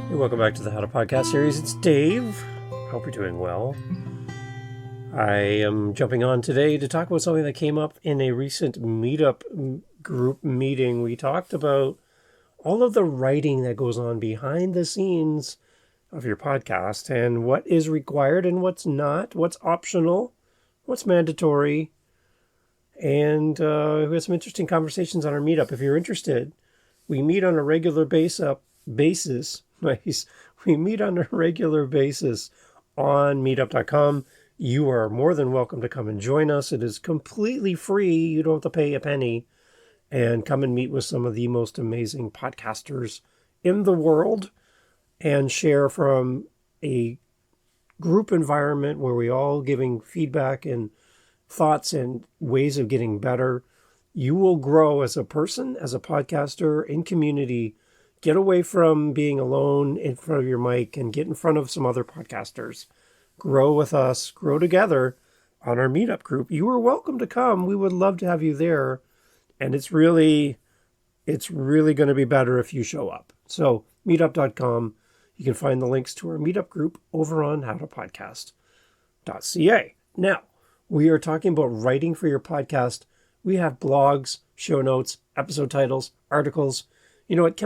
Hey, welcome back to the How to Podcast series. It's Dave. Hope you're doing well. I am jumping on today to talk about something that came up in a recent meetup group meeting. We talked about all of the writing that goes on behind the scenes of your podcast and what is required and what's not, what's optional, what's mandatory. And we had some interesting conversations on our meetup. If you're interested, we meet on a regular basis. We meet on a regular basis on meetup.com. You are more than welcome to come and join us. It is completely free. You don't have to pay a penny. And come and meet with some of the most amazing podcasters in the world and share from a group environment where we all giving feedback and thoughts and ways of getting better. You will grow as a person, as a podcaster, in community. Get away from being alone in front of your mic and get in front of some other podcasters. Grow with us, grow together on our meetup group. You are welcome to come. We would love to have you there. And it's really going to be better if you show up. So meetup.com. You can find the links to our meetup group over on howtopodcast.ca. Now, we are talking about writing for your podcast. We have blogs, show notes, episode titles, articles. You know what?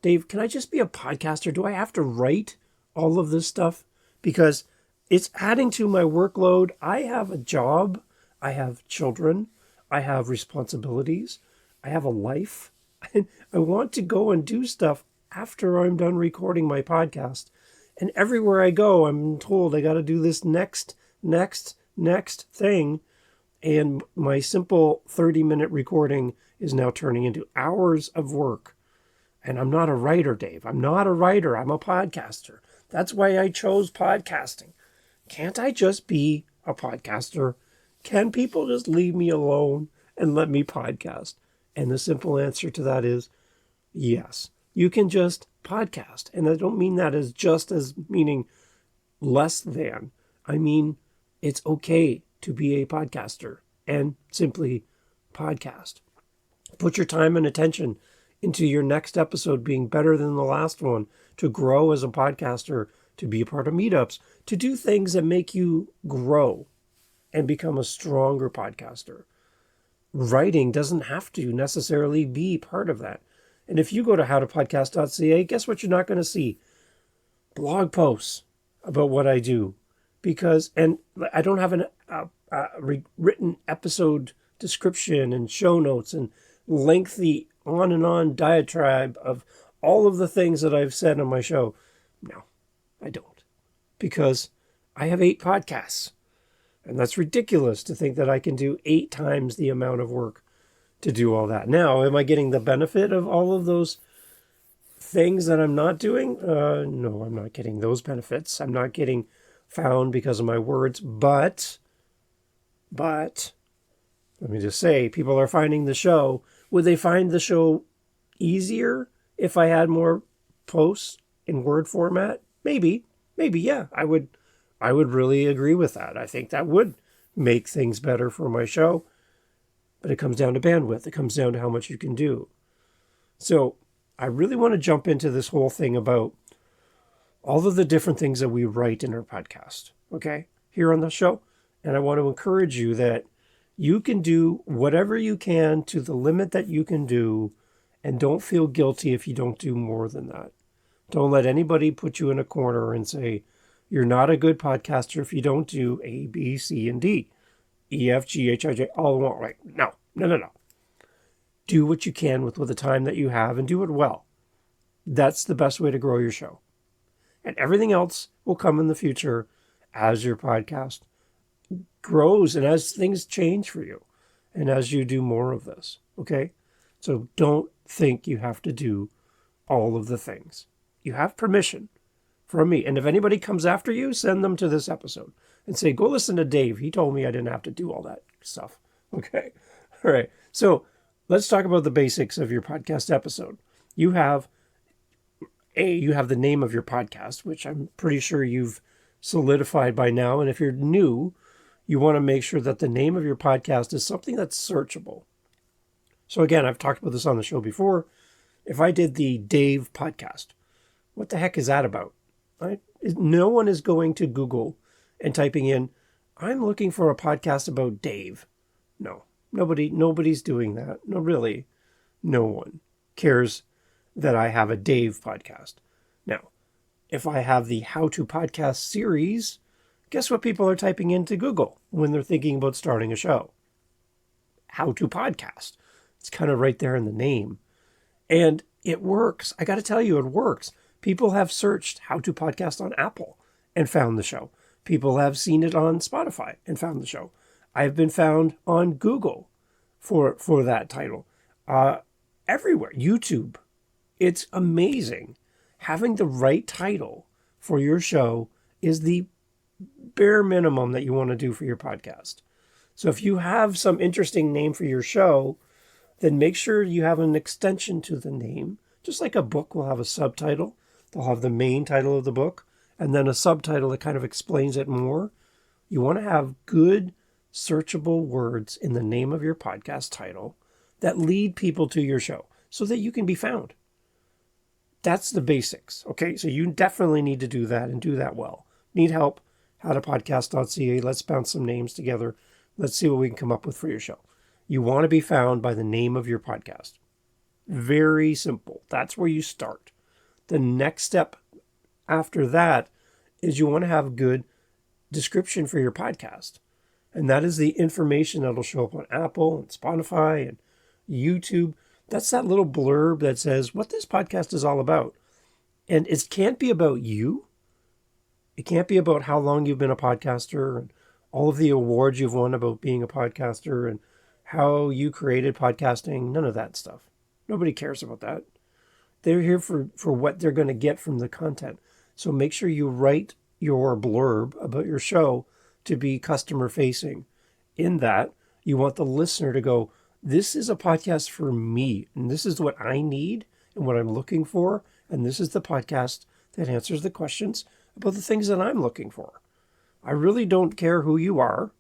Dave, can I just be a podcaster? Do I have to write all of this stuff? Because it's adding to my workload. I have a job. I have children. I have responsibilities. I have a life. I want to go and do stuff after I'm done recording my podcast. And everywhere I go, I'm told I got to do this next thing. And my simple 30-minute recording is now turning into hours of work. And I'm not a writer, Dave. I'm not a writer. I'm a podcaster. That's why I chose podcasting. Can't I just be a podcaster? Can people just leave me alone and let me podcast? And the simple answer to that is yes. You can just podcast. And I don't mean that as just as meaning less than. I mean, it's okay to be a podcaster and simply podcast. Put your time and attention into your next episode being better than the last one, to grow as a podcaster, to be a part of meetups, to do things that make you grow and become a stronger podcaster. Writing doesn't have to necessarily be part of that. And if you go to howtopodcast.ca, guess what you're not going to see? Blog posts about what I do. And I don't have a written episode description and show notes and lengthy on and on diatribe of all of the things that I've said on my show. No, I don't. Because I have 8 podcasts. And that's ridiculous to think that I can do 8 times the amount of work to do all that. Now, am I getting the benefit of all of those things that I'm not doing? No, I'm not getting those benefits. I'm not getting found because of my words. But, let me just say, people are finding the show. Would they find the show easier if I had more posts in Word format? Maybe, yeah. I would really agree with that. I think that would make things better for my show. But it comes down to bandwidth. It comes down to how much you can do. So I really want to jump into this whole thing about all of the different things that we write in our podcast, okay, here on the show. And I want to encourage you that you can do whatever you can to the limit that you can do, and don't feel guilty if you don't do more than that. Don't let anybody put you in a corner and say, you're not a good podcaster if you don't do A, B, C, and D. E, F, G, H, I, J, all in one. Right? No. Do what you can with the time that you have and do it well. That's the best way to grow your show. And everything else will come in the future as your podcast grows and as things change for you and as you do more of this. Okay? So don't think you have to do all of the things. You have permission from me. And if anybody comes after you, send them to this episode and say, go listen to Dave. He told me I didn't have to do all that stuff. Okay. All right. So let's talk about the basics of your podcast episode. You have the name of your podcast, which I'm pretty sure you've solidified by now. And if you're new, you want to make sure that the name of your podcast is something that's searchable. So again, I've talked about this on the show before. If I did the Dave podcast, What the heck is that about? No one is going to Google and typing in, I'm looking for a podcast about Dave. No, nobody's doing that. No, really, no one cares that I have a Dave podcast. Now, if I have the How to Podcast series, guess what people are typing into Google when they're thinking about starting a show? How to Podcast. It's kind of right there in the name. And it works. I got to tell you, it works. People have searched How to Podcast on Apple and found the show. People have seen it on Spotify and found the show. I've been found on Google for that title. Everywhere. YouTube. It's amazing. Having the right title for your show is the bare minimum that you want to do for your podcast. So if you have some interesting name for your show, then make sure you have an extension to the name. Just like a book will have a subtitle. They'll have the main title of the book and then a subtitle that kind of explains it more. You want to have good searchable words in the name of your podcast title that lead people to your show so that you can be found. That's the basics. Okay, so you definitely need to do that and do that well. Need help? howtopodcast.ca. Let's bounce some names together. Let's see what we can come up with for your show. You want to be found by the name of your podcast. Very simple. That's where you start. The next step after that is you want to have a good description for your podcast. And that is the information that'll show up on Apple and Spotify and YouTube. That's that little blurb that says what this podcast is all about. And it can't be about you. It can't be about how long you've been a podcaster and all of the awards you've won about being a podcaster and how you created podcasting. None of that stuff. Nobody cares about that. They're here for what they're going to get from the content. So make sure you write your blurb about your show to be customer facing. In that, you want the listener to go, this is a podcast for me, and this is what I need and what I'm looking for, and this is the podcast that answers the questions about the things that I'm looking for. I really don't care who you are,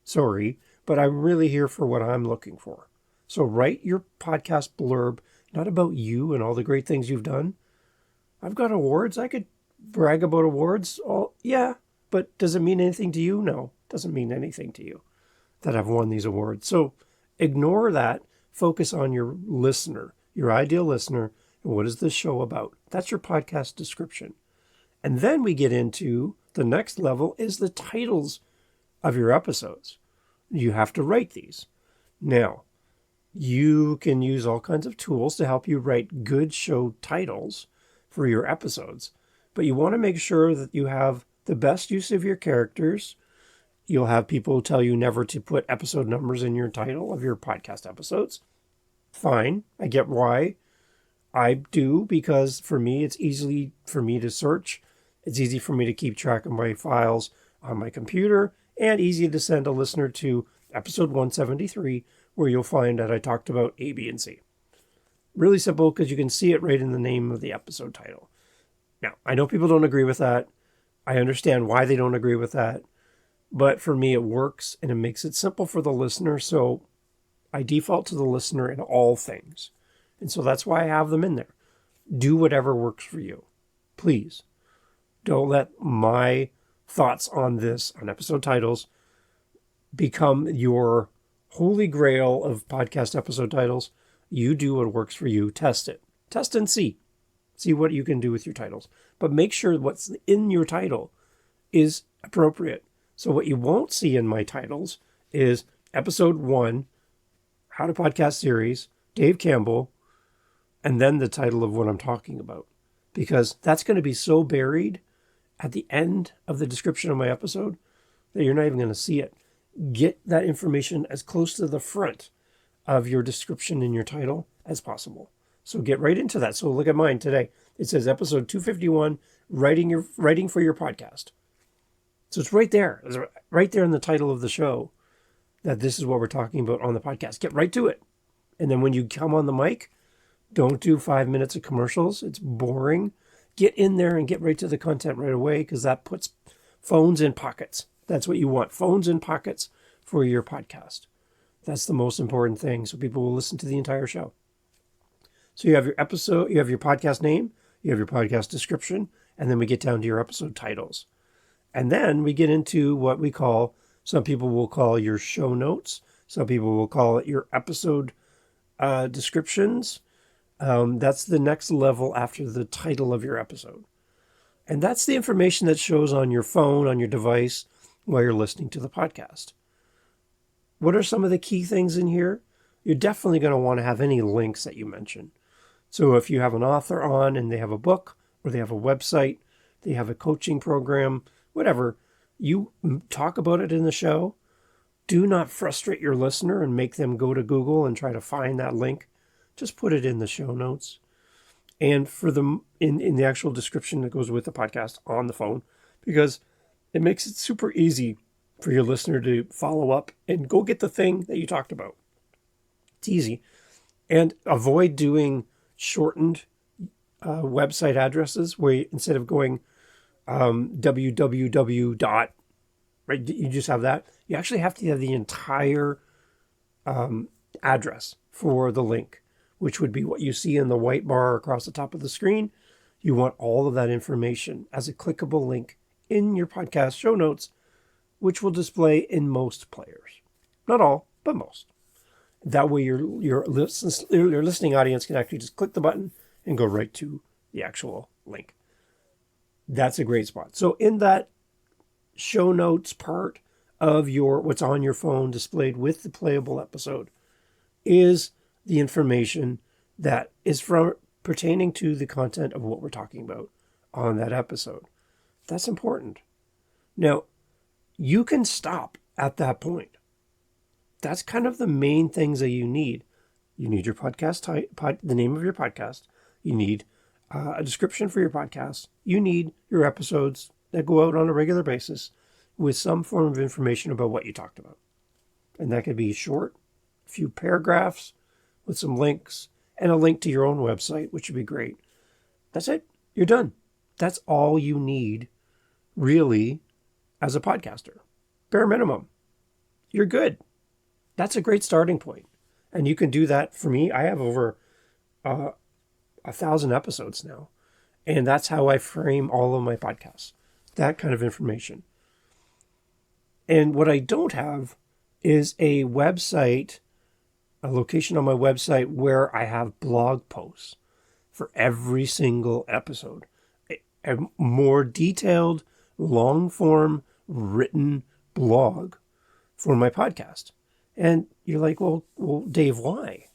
sorry, but I'm really here for what I'm looking for. So write your podcast blurb, not about you and all the great things you've done. I've got awards. I could brag about awards. Oh, yeah, but does it mean anything to you? No, it doesn't mean anything to you that I've won these awards. So ignore that. Focus on your listener, your ideal listener, and what is this show about? That's your podcast description. And then we get into the next level is the titles of your episodes. You have to write these. Now, you can use all kinds of tools to help you write good show titles for your episodes, but you want to make sure that you have the best use of your characters. You'll have people tell you never to put episode numbers in your title of your podcast episodes. Fine, I get why. I do, because for me, it's easy for me to search. It's easy for me to keep track of my files on my computer, and easy to send a listener to episode 173, where you'll find that I talked about A, B, and C. Really simple, because you can see it right in the name of the episode title. Now, I know people don't agree with that. I understand why they don't agree with that. But for me, it works, and it makes it simple for the listener. So I default to the listener in all things. And so that's why I have them in there. Do whatever works for you. Please. Don't let my thoughts on this, on episode titles, become your holy grail of podcast episode titles. You do what works for you. Test it. Test and see. See what you can do with your titles. But make sure what's in your title is appropriate. So what you won't see in my titles is episode 1, How to Podcast Series, Dave Campbell, and then the title of what I'm talking about. Because that's going to be so buried at the end of the description of my episode that you're not even going to see it. Get that information as close to the front of your description in your title as possible. So get right into that. So look at mine today. It says episode 251, writing for your podcast. So it's right there. It's right there in the title of the show that this is what we're talking about on the podcast. Get right to it. And then when you come on the mic, don't do 5 minutes of commercials. It's boring. Get in there and get right to the content right away, because that puts phones in pockets. That's what you want. Phones in pockets for your podcast. That's the most important thing, so people will listen to the entire show. So you have your episode, you have your podcast name, you have your podcast description, and then we get down to your episode titles. And then we get into what we call, some people will call your show notes. Some people will call it your episode descriptions. That's the next level after the title of your episode. And that's the information that shows on your phone, on your device, while you're listening to the podcast. What are some of the key things in here? You're definitely going to want to have any links that you mention. So if you have an author on and they have a book, or they have a website, they have a coaching program, whatever, you talk about it in the show. Do not frustrate your listener and make them go to Google and try to find that link. Just put it in the show notes. And for them in the actual description that goes with the podcast on the phone, because it makes it super easy for your listener to follow up and go get the thing that you talked about. It's easy. And avoid doing shortened website addresses where instead of going www dot, right, you just have that. You actually have to have the entire address for the link, which would be what you see in the white bar across the top of the screen. You want all of that information as a clickable link in your podcast show notes, which will display in most players. Not all, but most. That way your listening audience can actually just click the button and go right to the actual link. That's a great spot. So in that show notes part of your what's on your phone displayed with the playable episode is the information that is from pertaining to the content of what we're talking about on that episode. That's important. Now, you can stop at that point. That's kind of the main things that you need. You need your podcast the name of your podcast. You need a description for your podcast. You need your episodes that go out on a regular basis with some form of information about what you talked about. And that could be short, a few paragraphs with some links and a link to your own website, which would be great. That's it. You're done. That's all you need, really, as a podcaster. Bare minimum. You're good. That's a great starting point. And you can do that for me. I have over 1,000 episodes now. And that's how I frame all of my podcasts. That kind of information. And what I don't have is a website, a location on my website where I have blog posts for every single episode. A more detailed, long-form, written blog for my podcast. And you're like, well, Dave, why?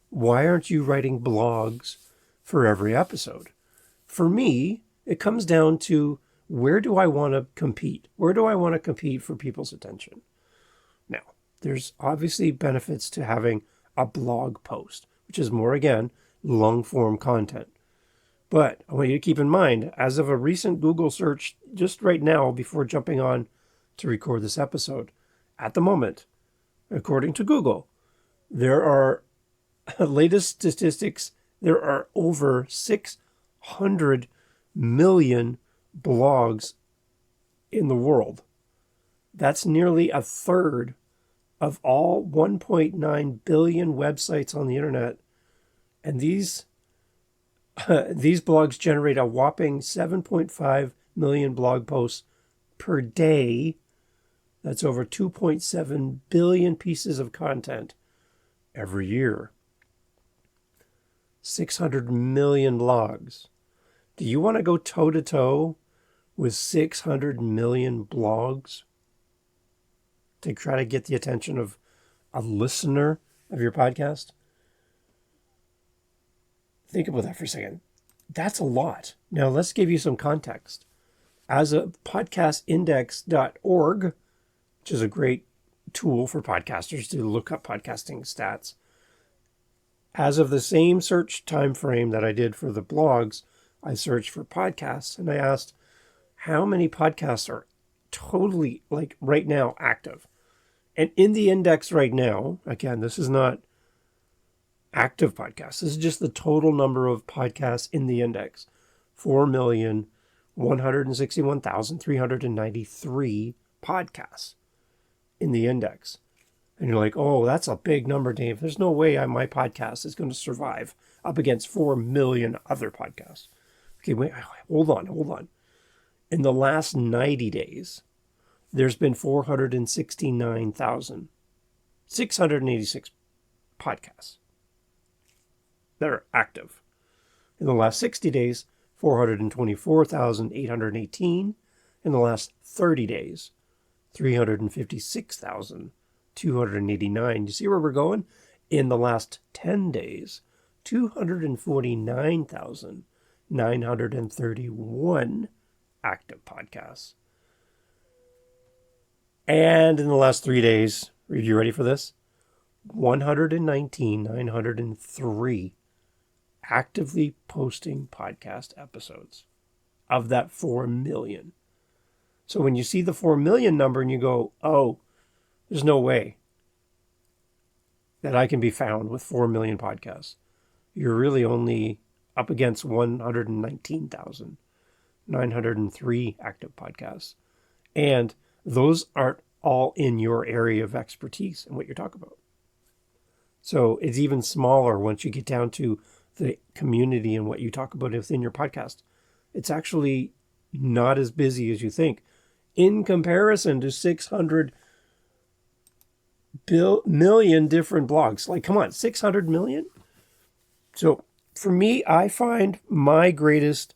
Why aren't you writing blogs for every episode? For me, it comes down to, where do I want to compete? Where do I want to compete for people's attention? Now, there's obviously benefits to having a blog post, which is more, again, long-form content. But I want you to keep in mind, as of a recent Google search just right now before jumping on to record this episode, at the moment, according to Google, there are, latest statistics, there are over 600 million blogs in the world. That's nearly a third of all 1.9 billion websites on the internet. And these blogs generate a whopping 7.5 million blog posts per day. That's over 2.7 billion pieces of content every year. 600 million blogs. Do you want to go toe-to-toe with 600 million blogs to try to get the attention of a listener of your podcast? Think about that for a second. That's a lot. Now, let's give you some context. As a podcastindex.org, which is a great tool for podcasters to look up podcasting stats, as of the same search time frame that I did for the blogs, I searched for podcasts and I asked how many podcasts are totally, like right now, active. And in the index right now, again, this is not active podcasts. This is just the total number of podcasts in the index. 4,161,393 podcasts in the index. And you're like, oh, that's a big number, Dave. There's no way my podcast is going to survive up against 4 million other podcasts. Okay, wait, hold on. In the last 90 days, there's been 469,686 podcasts that are active. In the last 60 days, 424,818. In the last 30 days, 356,289. You see where we're going? In the last 10 days, 249,931 active podcasts. And in the last 3 days, are you ready for this? 119,903 actively posting podcast episodes of that 4 million. So when you see the 4 million number and you go, oh, there's no way that I can be found with 4 million podcasts, you're really only up against 119,903 active podcasts. And those aren't all in your area of expertise and what you're talking about. So it's even smaller once you get down to the community and what you talk about within your podcast. It's actually not as busy as you think in comparison to 600 million different blogs. Like, come on, 600 million? So for me, I find my greatest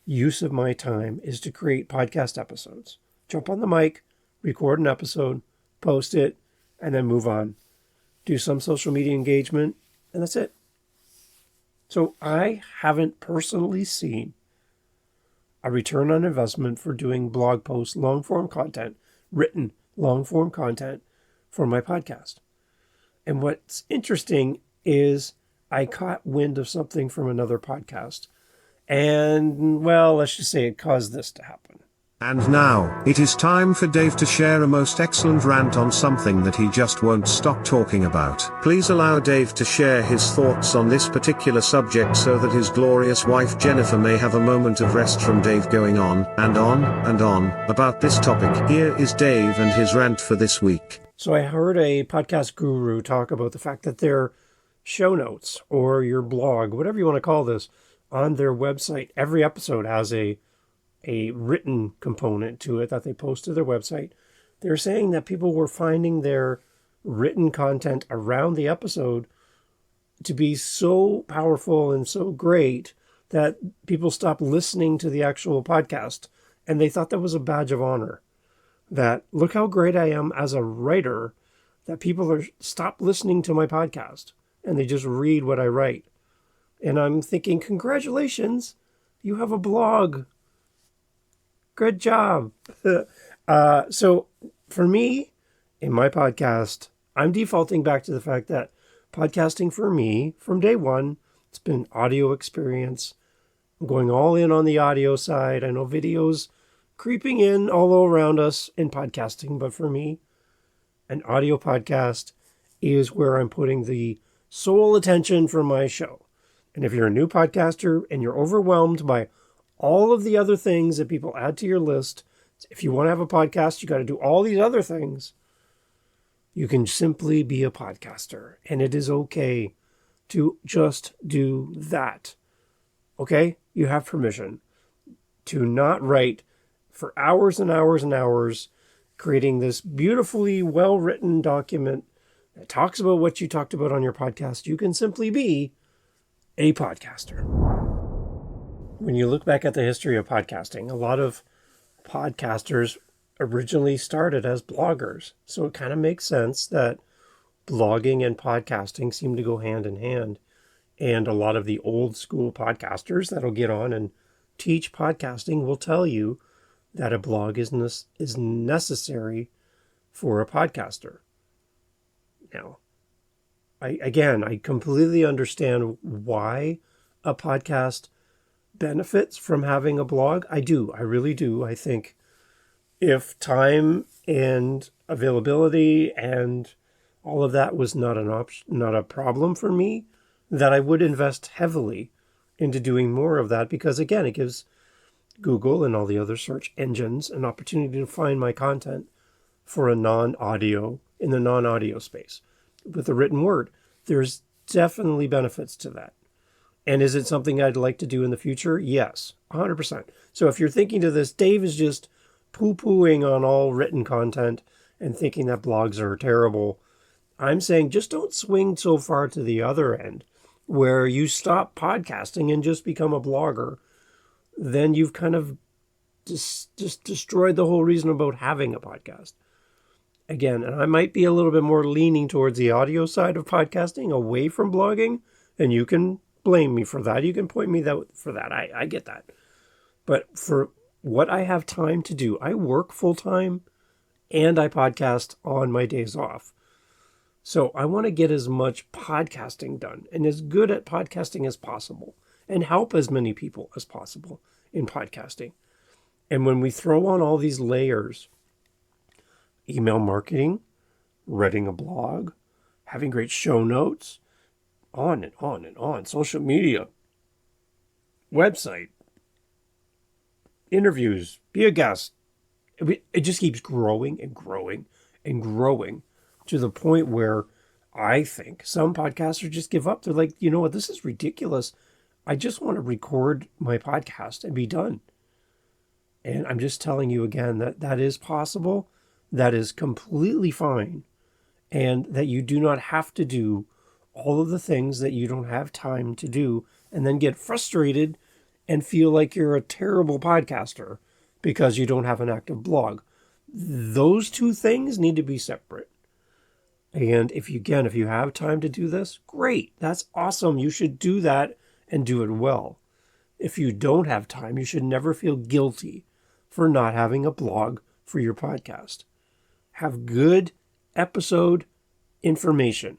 use of my time is to create podcast episodes. Jump on the mic, record an episode, post it, and then move on. Do some social media engagement, and that's it. So I haven't personally seen a return on investment for doing blog posts, long-form content, written long-form content for my podcast. And what's interesting is I caught wind of something from another podcast. And, well, let's just say it caused this to happen. And now, it is time for Dave to share a most excellent rant on something that he just won't stop talking about. Please allow Dave to share his thoughts on this particular subject so that his glorious wife Jennifer may have a moment of rest from Dave going on and on and on about this topic. Here is Dave and his rant for this week. So I heard a podcast guru talk about the fact that their show notes or your blog, whatever you want to call this, on their website, every episode has a written component to it that they post to their website. They're saying that people were finding their written content around the episode to be so powerful and so great that people stopped listening to the actual podcast. And they thought that was a badge of honor. That, look how great I am as a writer, that people are stop listening to my podcast and they just read what I write. And I'm thinking, congratulations, you have a blog. Good job. So for me, in my podcast, I'm defaulting back to the fact that podcasting for me, from day one, it's been audio experience. I'm going all in on the audio side. I know videos creeping in all around us in podcasting, but for me, an audio podcast is where I'm putting the sole attention for my show. And if you're a new podcaster and you're overwhelmed by all of the other things that people add to your list, if you want to have a podcast, you got to do all these other things. You can simply be a podcaster, and it is okay to just do that. Okay? You have permission to not write for hours and hours and hours, creating this beautifully well-written document that talks about what you talked about on your podcast. You can simply be a podcaster. When you look back at the history of podcasting, a lot of podcasters originally started as bloggers. So it kind of makes sense that blogging and podcasting seem to go hand in hand. And a lot of the old school podcasters that'll get on and teach podcasting will tell you that a blog is necessary for a podcaster. Now, I completely understand why a podcast benefits from having a blog. I do. I really do. I think if time and availability and all of that was not an option, not a problem for me, that I would invest heavily into doing more of that, because again, it gives Google and all the other search engines an opportunity to find my content for in the non-audio space. With the written word, there's definitely benefits to that. And is it something I'd like to do in the future? Yes, 100%. So if you're thinking to this, Dave is just poo-pooing on all written content and thinking that blogs are terrible, I'm saying just don't swing so far to the other end where you stop podcasting and just become a blogger. Then you've kind of just destroyed the whole reason about having a podcast. Again, and I might be a little bit more leaning towards the audio side of podcasting away from blogging, and you can blame me for that. You can point me for that. I get that. But for what I have time to do, I work full time and I podcast on my days off. So I want to get as much podcasting done and as good at podcasting as possible and help as many people as possible in podcasting. And when we throw on all these layers, email marketing, writing a blog, having great show notes, on and on and on, social media, website, interviews, be a guest. It just keeps growing and growing and growing to the point where I think some podcasters just give up. They're like, you know what, this is ridiculous. I just want to record my podcast and be done. And I'm just telling you again that that is possible. That is completely fine. And that you do not have to do all of the things that you don't have time to do and then get frustrated and feel like you're a terrible podcaster because you don't have an active blog. Those two things need to be separate. And if you have time to do this, great. That's awesome. You should do that and do it well. If you don't have time, you should never feel guilty for not having a blog for your podcast. Have good episode information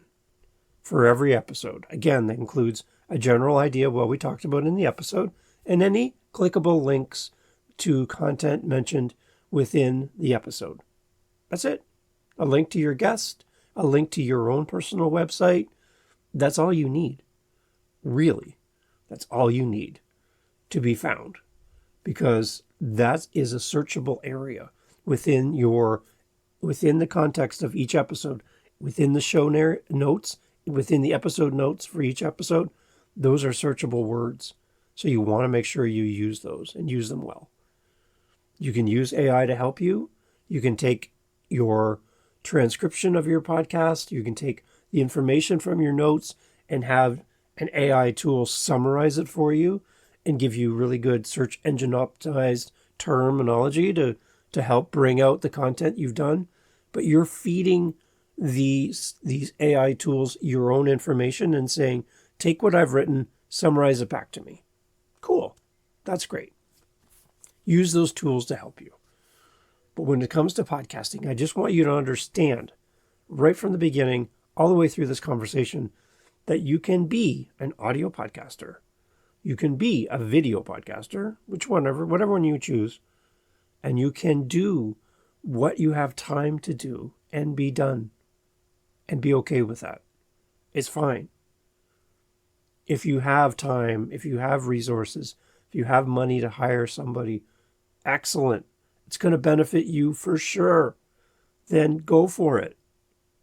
for every episode. Again, that includes a general idea of what we talked about in the episode and any clickable links to content mentioned within the episode. That's it. A link to your guest, a link to your own personal website. That's all you need. Really, that's all you need to be found, because that is a searchable area within the context of each episode, within the show notes, within the episode notes for each episode. Those are searchable words. So you want to make sure you use those and use them well. You can use AI to help you. You can take your transcription of your podcast. You can take the information from your notes and have an AI tool summarize it for you and give you really good search engine optimized terminology to help bring out the content you've done. But you're feeding these AI tools your own information and saying, take what I've written, summarize it back to me. Cool. That's great. Use those tools to help you. But when it comes to podcasting, I just want you to understand right from the beginning, all the way through this conversation, that you can be an audio podcaster. You can be a video podcaster, whatever one you choose, and you can do what you have time to do and be done and be okay with that. It's fine. If you have time, if you have resources, if you have money to hire somebody, excellent. It's going to benefit you for sure. Then go for it.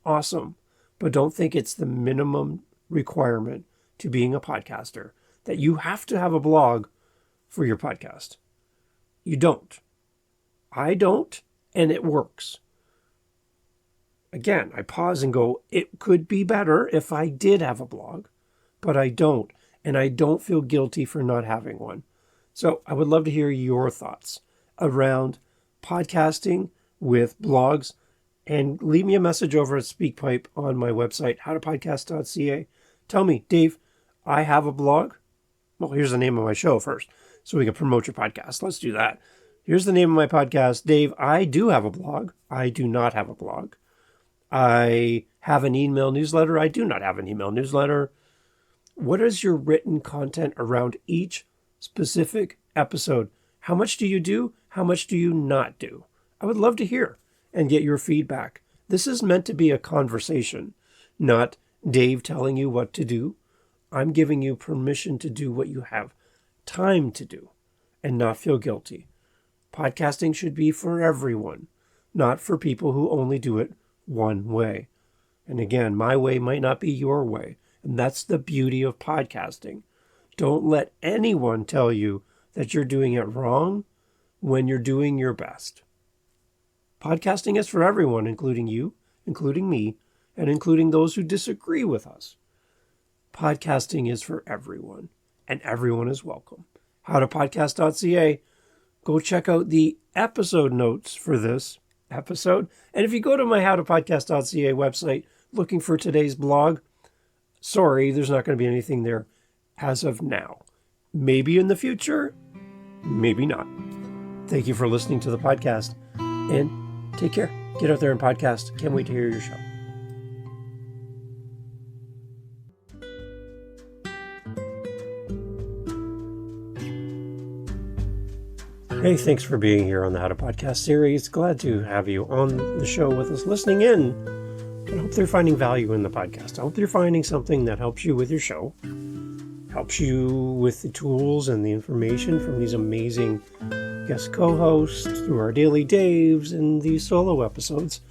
Awesome. But don't think it's the minimum requirement to being a podcaster that you have to have a blog for your podcast. You don't. I don't, and it works. Again, I pause and go, it could be better if I did have a blog, but I don't, and I don't feel guilty for not having one. So I would love to hear your thoughts around podcasting with blogs, and leave me a message over at SpeakPipe on my website, howtopodcast.ca. Tell me, Dave, I have a blog. Well, here's the name of my show first, so we can promote your podcast. Let's do that. Here's the name of my podcast. Dave, I do have a blog. I do not have a blog. I have an email newsletter. I do not have an email newsletter. What is your written content around each specific episode? How much do you do? How much do you not do? I would love to hear and get your feedback. This is meant to be a conversation, not Dave telling you what to do. I'm giving you permission to do what you have time to do and not feel guilty. Podcasting should be for everyone, not for people who only do it one way. And again, my way might not be your way. And that's the beauty of podcasting. Don't let anyone tell you that you're doing it wrong when you're doing your best. Podcasting is for everyone, including you, including me, and including those who disagree with us. Podcasting is for everyone, and everyone is welcome. howtopodcast.ca. Go check out the episode notes for this episode. And if you go to my howtopodcast.ca website looking for today's blog, sorry, there's not going to be anything there as of now. Maybe in the future, maybe not. Thank you for listening to the podcast, and take care. Get out there and podcast. Can't wait to hear your show. Hey, thanks for being here on the How to Podcast series. Glad to have you on the show with us, listening in. I hope they're finding value in the podcast. I hope you're finding something that helps you with your show, helps you with the tools and the information from these amazing guest co-hosts through our Daily Daves and these solo episodes.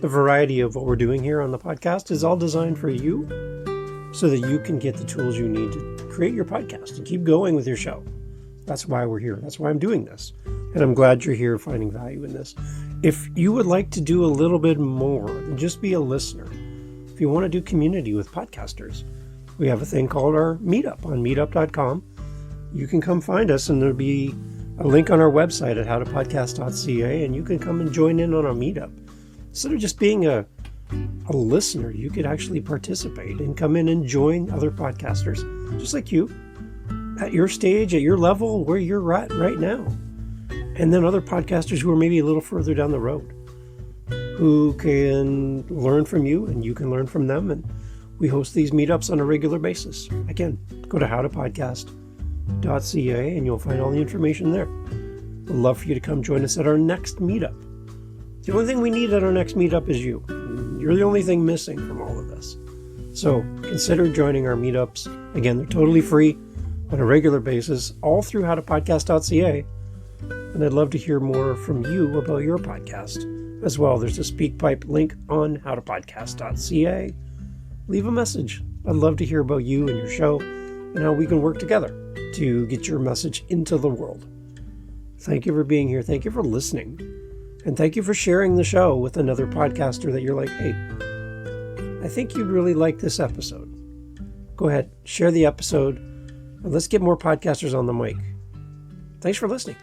The variety of what we're doing here on the podcast is all designed for you so that you can get the tools you need to create your podcast and keep going with your show. That's why we're here. That's why I'm doing this. And I'm glad you're here finding value in this. If you would like to do a little bit more than just be a listener, if you want to do community with podcasters, we have a thing called our Meetup on meetup.com. You can come find us, and there'll be a link on our website at howtopodcast.ca, and you can come and join in on our Meetup. Instead of just being a listener, you could actually participate and come in and join other podcasters, just like you, at your stage, at your level, where you're at right now. And then other podcasters who are maybe a little further down the road, who can learn from you and you can learn from them. And we host these meetups on a regular basis. Again, go to howtopodcast.ca and you'll find all the information there. We'd love for you to come join us at our next meetup. The only thing we need at our next meetup is you. You're the only thing missing from all of this. So consider joining our meetups. Again, they're totally free on a regular basis, all through howtopodcast.ca. And I'd love to hear more from you about your podcast as well. There's a SpeakPipe link on howtopodcast.ca. Leave a message. I'd love to hear about you and your show and how we can work together to get your message into the world. Thank you for being here. Thank you for listening. And thank you for sharing the show with another podcaster that you're like, hey, I think you'd really like this episode. Go ahead, share the episode, and let's get more podcasters on the mic. Thanks for listening.